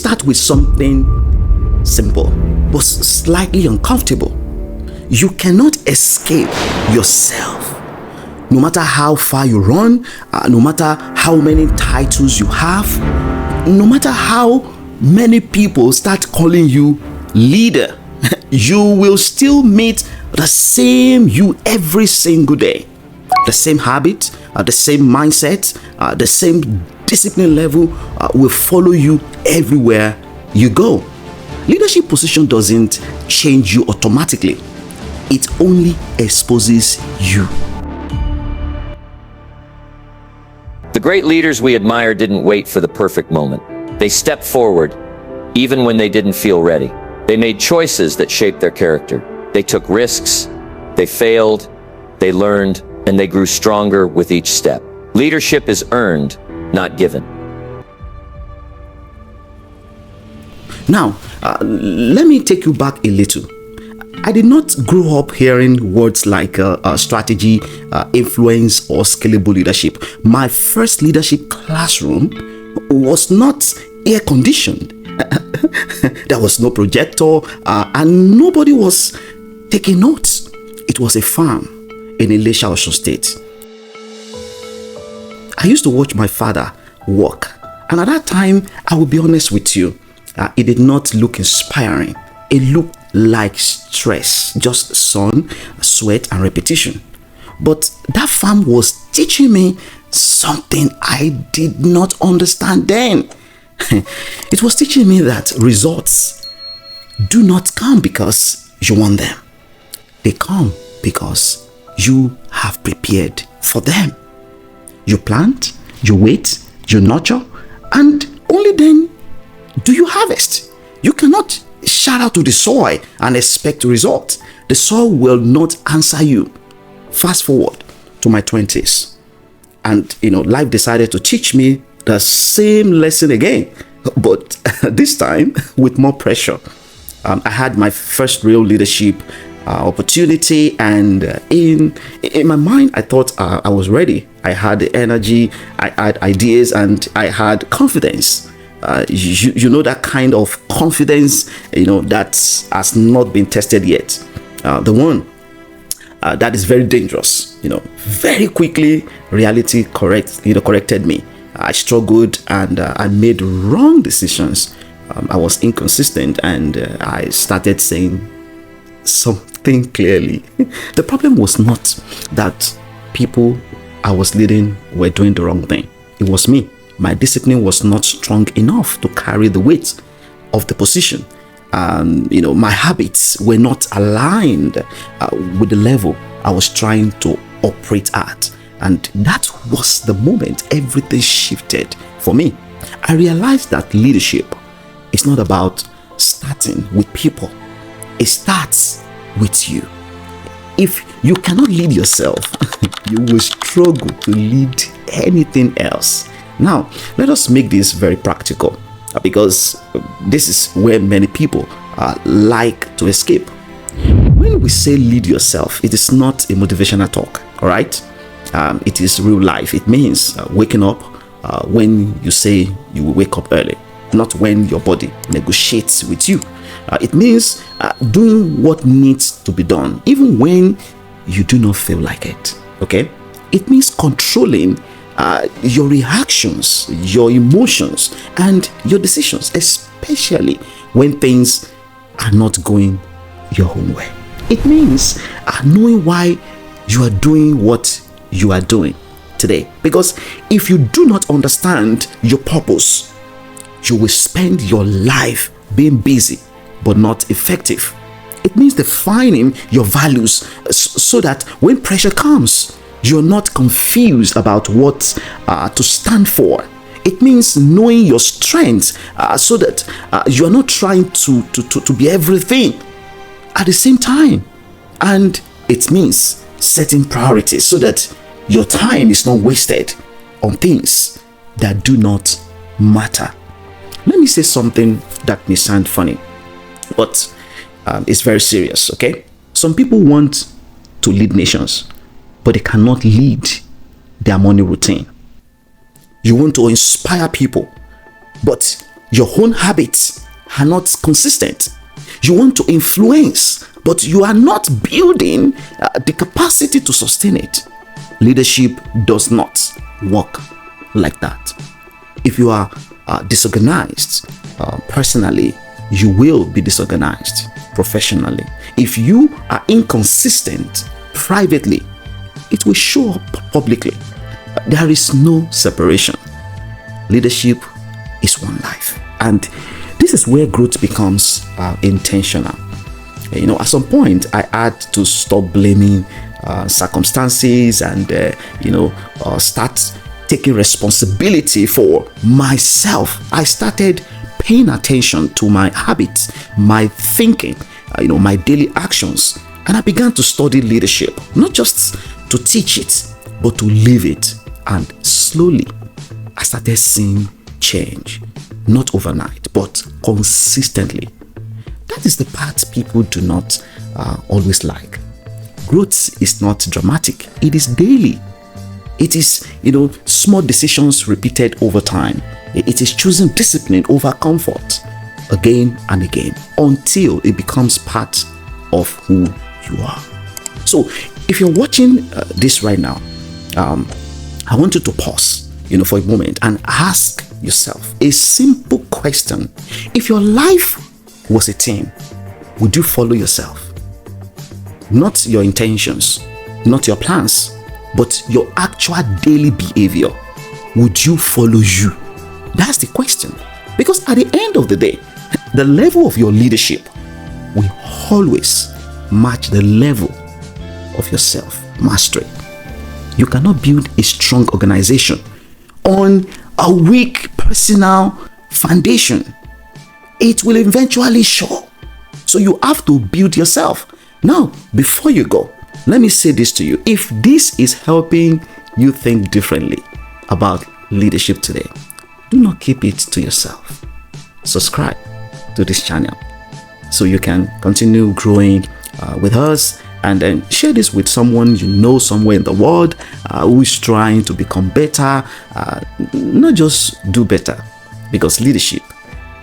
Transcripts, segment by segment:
start with something simple but slightly uncomfortable. You cannot escape yourself. No matter how far you run, no matter how many titles you have, no matter how many people start calling you leader, you will still meet the same you every single day. The same habit, the same mindset, the same discipline level will follow you everywhere you go. Leadership position doesn't change you automatically. It only exposes you. The great leaders we admire didn't wait for the perfect moment. They stepped forward, even when they didn't feel ready. They made choices that shaped their character. They took risks, they failed, they learned, and they grew stronger with each step. Leadership is earned, not given. Now, let me take you back a little. I did not grow up hearing words like strategy, influence, or scalable leadership. My first leadership classroom was not air conditioned. There was no projector, and nobody was taking notes. It was a farm in Elisha, Osun State. I used to watch my father work, and at that time, I will be honest with you, it did not look inspiring. It looked like stress, just sun, sweat, and repetition. But that farm was teaching me something I did not understand then. It was teaching me that results do not come because you want them. They come because you have prepared for them. You plant, you wait, you nurture, and only then do you harvest. You cannot shout out to the soil and expect results. The soil will not answer you. Fast forward to my 20s, and life decided to teach me the same lesson again, but this time with more pressure. I had my first real leadership opportunity, and in my mind I thought I was ready. I had the energy, I had ideas, and I had confidence. You know that kind of confidence that has not been tested yet, the one that is very dangerous. Very quickly reality corrected me. I struggled, and I made wrong decisions. I was inconsistent, and I started saying something clearly. The problem was not that people I was leading were doing the wrong thing. It was me. My discipline was not strong enough to carry the weight of the position. My habits were not aligned with the level I was trying to operate at. And that was the moment everything shifted for me. I realized that leadership is not about starting with people. It starts with you. If you cannot lead yourself, you will struggle to lead anything else. Now, let us make this very practical, because this is where many people like to escape. When we say lead yourself, it is not a motivational talk, all right? It is real life. It means waking up when you say you will wake up early, not when your body negotiates with you. It means doing what needs to be done, even when you do not feel like it, okay? It means controlling your reactions, your emotions, and your decisions, especially when things are not going your own way. It means knowing why you are doing what you are doing today. Because if you do not understand your purpose, you will spend your life being busy but not effective. It means defining your values so that when pressure comes, you're not confused about what to stand for. It means knowing your strengths so that you are not trying to be everything at the same time. And it means setting priorities so that your time is not wasted on things that do not matter. Let me say something that may sound funny, but it's very serious, okay? Some people want to lead nations, but they cannot lead their morning routine. You want to inspire people, but Your own habits are not consistent. You want to influence, but you are not building the capacity to sustain it. Leadership does not work like that. If you are disorganized personally, you will be disorganized professionally. If you are inconsistent privately, it will show up publicly. There is no separation. Leadership is one life. And this is where growth becomes intentional. At some point, I had to stop blaming circumstances and, start taking responsibility for myself. I started paying attention to my habits, my thinking, my daily actions. And I began to study leadership, not just to teach it, but to live it. And slowly, I started seeing change, not overnight, but consistently. That is the part people do not always like. Growth is not dramatic. It is daily. It is, small decisions repeated over time. It is choosing discipline over comfort again and again until it becomes part of who you are. So if you're watching this right now, I want you to pause, for a moment and ask yourself a simple question. If your life was a team, would you follow yourself? Not your intentions, not your plans, but your actual daily behavior. Would you follow you? That's the question. Because at the end of the day, the level of your leadership will always match the level of your self-mastery. You cannot build a strong organization on a weak personal foundation. It will eventually show. So you have to build yourself. Now, before you go, let me say this to you. If this is helping you think differently about leadership today, do not keep it to yourself. Subscribe to this channel so you can continue growing with us, and then share this with someone you know somewhere in the world who is trying to become better, not just do better, because leadership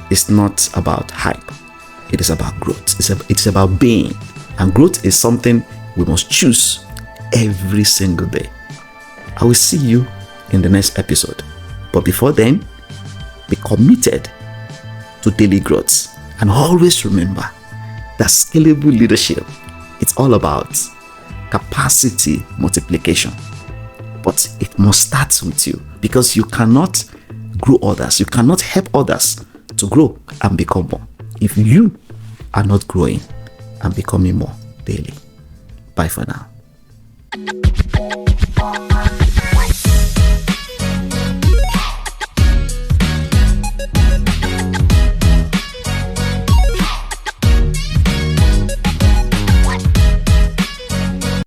is not about hype. It is about growth. It's about being, and growth is something we must choose every single day. I will see you in the next episode, but before then, be committed to daily growth, and always remember that scalable leadership, it's all about capacity multiplication, but it must start with you, because you cannot grow others, you cannot help others to grow and become more if you are not growing and becoming more daily. Bye for now.